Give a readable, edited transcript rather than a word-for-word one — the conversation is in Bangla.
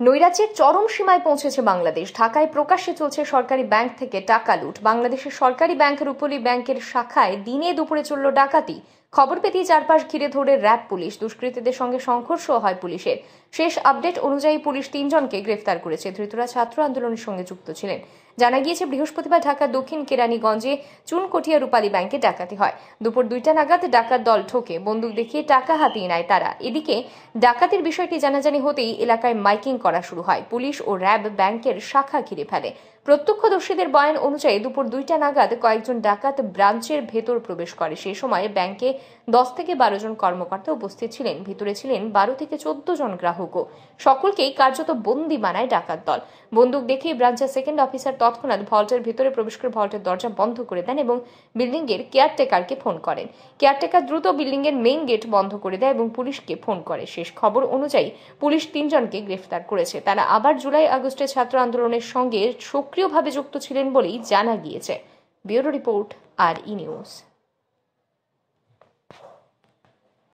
নৈরাজ্যের চরম সীমায় পৌঁছেছে বাংলাদেশ। ঢাকায় প্রকাশ্যে চলছে সরকারি ব্যাংক থেকে টাকা লুট। বাংলাদেশের সরকারি ব্যাংক রূপলী ব্যাংকের শাখায় দিনে দুপুরে চলল ডাকাতি। খবর পেতেই চারপাশ ঘিরে ধরে র্যাব পুলিশ। দুষ্কৃতীদের সঙ্গে সংঘর্ষ হয় পুলিশের। শেষ আপডেট অনুযায়ী পুলিশ ৩ জনকে গ্রেফতার করেছে। ধৃতরা ছাত্র আন্দোলনের সঙ্গে যুক্ত ছিলেন। জানা গিয়েছে, বৃহস্পতিবার ঢাকার দক্ষিণ কেরানীগঞ্জে চুনকটিয়া রূপালী ব্যাংকে ডাকাতি হয়। দুপুর 2টা নাগাদ ডাকাত দল ঢোকে। বন্দুক দেখিয়ে টাকা হাতিয়ে নেয় তারা। এদিকে ডাকাতির বিষয়টি জানাজানি হতেই এলাকায় মাইকিং করা শুরু হয়। পুলিশ ও র্যাব ব্যাংকের শাখা ঘিরে ফেলে। প্রত্যক্ষদর্শীদের বয়ান অনুযায়ী দুপুর 2টা নাগাদ কয়েকজন ডাকাত ব্রাঞ্চের ভেতর প্রবেশ করে। সেই সময় ব্যাংকে 10 থেকে 12 জন কর্মকর্তা উপস্থিত ছিলেন। ভিতরে ছিলেন 12 থেকে 14 জন গ্রাহকও। সকলকেই কার্যত বন্দী বানায় ডাকাত দল। বন্দুক দেখেই ব্রাঞ্চের সেকেন্ড অফিসার তৎক্ষণাৎ ভল্টের ভেতরে প্রবেশ করে ভল্টের দরজা বন্ধ করে দেন এবং বিল্ডিং এর কেয়ারটেকারকে ফোন করেন। কেয়ারটেকার দ্রুত বিল্ডিং এর মেইন গেট বন্ধ করে দেয় এবং পুলিশকে ফোন করে। শেষ খবর অনুযায়ী পুলিশ 3 জনকে গ্রেফতার করেছে। তারা আবার জুলাই আগস্টে ছাত্র আন্দোলনের সঙ্গে সক্রিয়ভাবে যুক্ত ছিলেন বলেই জানা গিয়েছে। Bureau report, RE news.